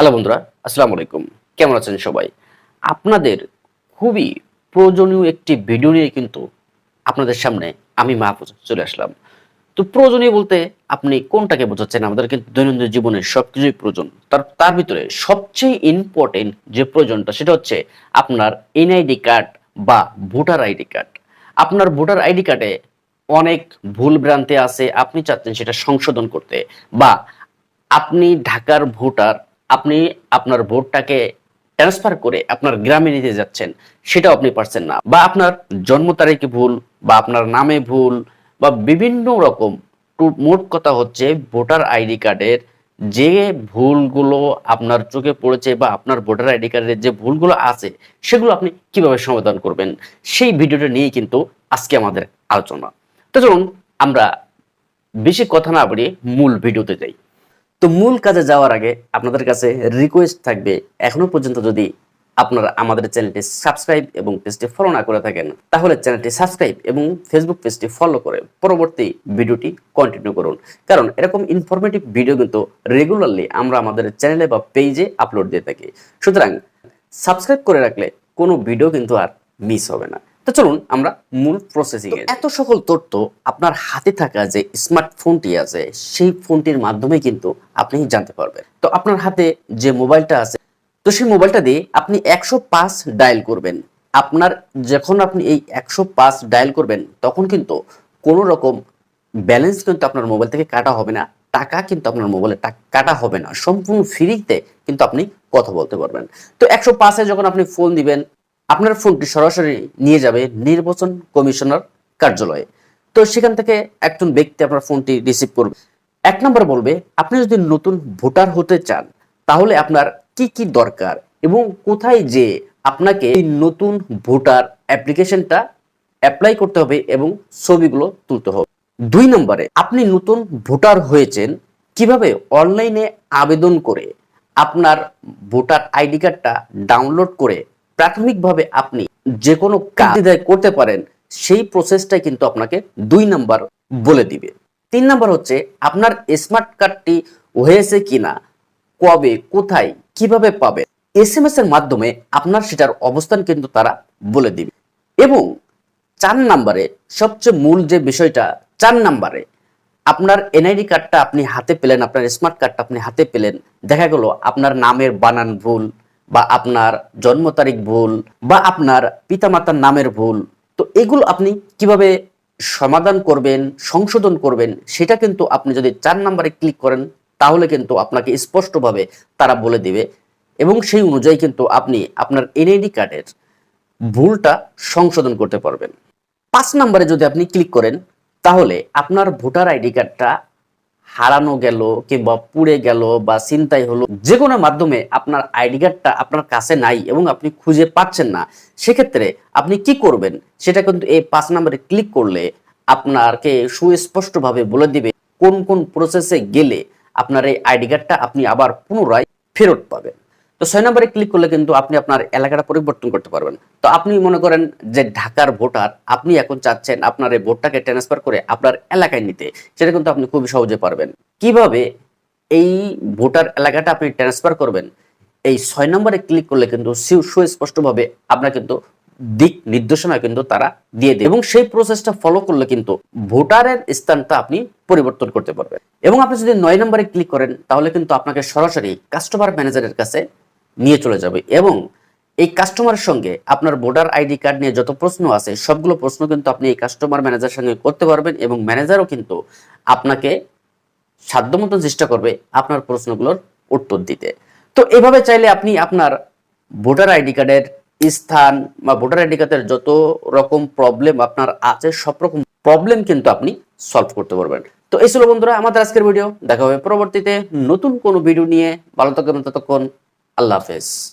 Hello বন্ধুরা, আসসালামু আলাইকুম। কেমন আছেন সবাই? আপনাদের খুবই প্রয়োজনীয় একটি ভিডিও নিয়ে কিন্তু আপনাদের সামনে আমি মাহফুজ চলে আসলাম। তো প্রয়োজনীয় বলতে আপনি কোনটাকে বোঝাচ্ছেন? আমাদের কিন্তু দৈনন্দিন জীবনে সবকিছুই প্রয়োজন। তার ভিতরে সবচেয়ে ইম্পোর্টেন্ট যে প্রয়োজনটা সেটা হচ্ছে আপনার এনআইডি কার্ড বা ভোটার আইডি কার্ড। আপনার ভোটার আইডি কার্ডে অনেক ভুল ভ্রান্তি আছে। আপনি চাচ্ছেন সেটা সংশোধন করতে বা আপনি ঢাকার ভোটার, আপনি আপনার ভোটটাকে ট্রান্সফার করে আপনার গ্রামে নিতে যাচ্ছেন, সেটাও আপনি পারছেন না। বা আপনার জন্ম তারিখে ভুল বা আপনার নামে ভুল বা বিভিন্ন রকম মোট কথা হচ্ছে ভোটার আইডি কার্ডের যে ভুলগুলো আপনার চোখে পড়েছে বা আপনার ভোটার আইডি কার্ডের যে ভুলগুলো আছে, সেগুলো আপনি কিভাবে সমাধান করবেন? সেই ভিডিওটা নিয়েই কিন্তু আজকে আমাদের আলোচনা। তো চলুন আমরা বেশি কথা না বাড়িয়ে মূল ভিডিওতে যাই। তো মূল কাজে যাওয়ার আগে আপনাদের কাছে রিকোয়েস্ট থাকবে, এখনো পর্যন্ত যদি আপনারা আমাদের চ্যানেলটি সাবস্ক্রাইব এবং পেজটি ফলো না করে থাকেন, তাহলে চ্যানেলটি সাবস্ক্রাইব এবং ফেসবুক পেজটি ফলো করে পরবর্তী ভিডিওটি কন্টিনিউ করুন। কারণ এরকম ইনফরমেটিভ ভিডিও কিন্তু রেগুলারলি আমরা আমাদের চ্যানেলে বা পেজে আপলোড দিয়ে থাকি। সুতরাং সাবস্ক্রাইব করে রাখলে কোনো ভিডিও কিন্তু আর মিস হবে না। তো চলুন আমরা মূল প্রসেসিং এ। এত সকল তথ্য আপনার হাতে থাকা যে স্মার্টফোনটি আছে সেই ফোনটির মাধ্যমে কিন্তু আপনি জানতে পারবেন। তো আপনার হাতে যে মোবাইলটা আছে, তো সেই মোবাইলটা দিয়ে আপনি 105 ডায়াল করবেন। আপনার যখন আপনি এই 105 ডায়াল করবেন তখন কিন্তু কোনো রকম ব্যালেন্স কিন্তু আপনার মোবাইল থেকে কাটা হবে না, টাকা কিন্তু আপনার মোবাইলে কাটা হবে না, সম্পূর্ণ ফ্রিতে কিন্তু আপনি কথা বলতে পারবেন। তো 105-এ যখন আপনি ফোন দিবেন, আপনার ফোনটি সরাসরি নিয়ে যাবে নির্বাচন কমিশনার কার্যালয়ে। তো সেখান থেকে একজন ব্যক্তি আপনার ফোনটি রিসিভ করবে। এক নম্বর বলবে আপনি যদি নতুন ভোটার হতে চান তাহলে আপনার কি কি দরকার এবং কোথায় যে আপনাকে এই নতুন ভোটার অ্যাপ্লিকেশনটা অ্যাপ্লাই করতে হবে এবং ছবিগুলো তুলতে হবে। 2 নম্বরে আপনি নতুন ভোটার হয়েছেন, কিভাবে অনলাইনে আবেদন করে আপনার ভোটার আইডি কার্ডটা ডাউনলোড করে প্রাথমিকভাবে আপনি যে কোনো কাজ করতে পারেন, সেই প্রসেসটাই কিন্তু আপনাকে 2 নাম্বার বলে দিবে। 3 নাম্বার হচ্ছে আপনার স্মার্ট কার্ডটি হয়েছে কিনা, কবে, কোথায়, কিভাবে পাবেন, এসএমএস এর মাধ্যমে আপনার সেটার অবস্থান কিন্তু তারা বলে দিবে। এবং 4 নাম্বারে সবচেয়ে মূল যে বিষয়টা, 4 নাম্বারে আপনার এনআইডি কার্ডটা আপনি হাতে পেলেন, আপনার স্মার্ট কার্ডটা আপনি হাতে পেলেন, দেখা গেল আপনার নামের বানান ভুল বা আপনার জন্ম তারিখ ভুল বা আপনার পিতামাতার নামের ভুল। তো এগুলো আপনি কিভাবে সমাধান করবেন, সংশোধন করবেন, সেটা কিন্তু আপনি যদি 4 নাম্বারে ক্লিক করেন তাহলে কিন্তু আপনাকে স্পষ্টভাবে তারা বলে দিবে এবং সেই অনুযায়ী কিন্তু আপনি আপনার এনআইডি কার্ডের ভুলটা সংশোধন করতে পারবেন। 5 নম্বরে যদি আপনি ক্লিক করেন তাহলে আপনার ভোটার আইডি কার্ডটা হারানো গেল কিংবা পুড়ে গেল বা ছিনতাই হলো, যে কোনো মাধ্যমে আপনার আইডি কার্ডটা আপনার কাছে নাই এবং আপনি খুঁজে পাচ্ছেন না, সেক্ষেত্রে আপনি কি করবেন সেটা কিন্তু এই 5 নম্বরে ক্লিক করলে আপনাকে সুস্পষ্টভাবে বলে দিবে কোন কোন প্রসেসে গেলে আপনার এই আইডি কার্ডটা আপনি আবার পুনরায় ফেরত পাবেন। তো 6 নম্বরে ক্লিক করলে কিন্তু আপনি আপনার এলাকাটা পরিবর্তন করতে পারবেন। তো আপনি মনে করেন যে ঢাকার ভোটার, আপনি এখন চাচ্ছেন আপনার এই ভোটটাকে ট্রান্সফার করে আপনার এলাকায় নিতে, সেটা কিন্তু আপনি খুবই সহজে পারবেন। কিভাবে এই ভোটার এলাকাটা আপনি ট্রান্সফার করবেন, এই 6 নম্বরে ক্লিক করলে কিন্তু সুস্পষ্টভাবে আপনার কিন্তু দিক নির্দেশনা কিন্তু তারা দিয়ে দেবে এবং সেই প্রসেসটা ফলো করলে কিন্তু ভোটারের স্থানটা আপনি পরিবর্তন করতে পারবেন। এবং আপনি যদি 9 নম্বরে ক্লিক করেন তাহলে কিন্তু আপনাকে সরাসরি কাস্টমার ম্যানেজারের কাছে নিয়ে চলে যাবে এবং এই কাস্টমারের সঙ্গে আপনার ভোটার আইডি কার্ড নিয়ে যত প্রশ্ন আছে সবগুলো প্রশ্ন কিন্তু আপনি এই কাস্টমার ম্যানেজারের সঙ্গে করতে পারবেন এবং ম্যানেজারও কিন্তু আপনাকে সাধ্যমতো চেষ্টা করবে আপনার প্রশ্নগুলোর উত্তর দিতে। তো এভাবে চাইলে আপনি আপনার ভোটার আইডি কার্ডের স্থান বা ভোটার আইডি কার্ডের যত রকম প্রবলেম আপনার আছে সব রকম প্রবলেম কিন্তু আপনি সলভ করতে পারবেন। তো এই ছিল বন্ধুরা আমাদের আজকের ভিডিও, দেখা হবে পরবর্তীতে নতুন কোনো ভিডিও নিয়ে। ভালো থাকবেন, ততক্ষণ আল্লাহ হাফেজ।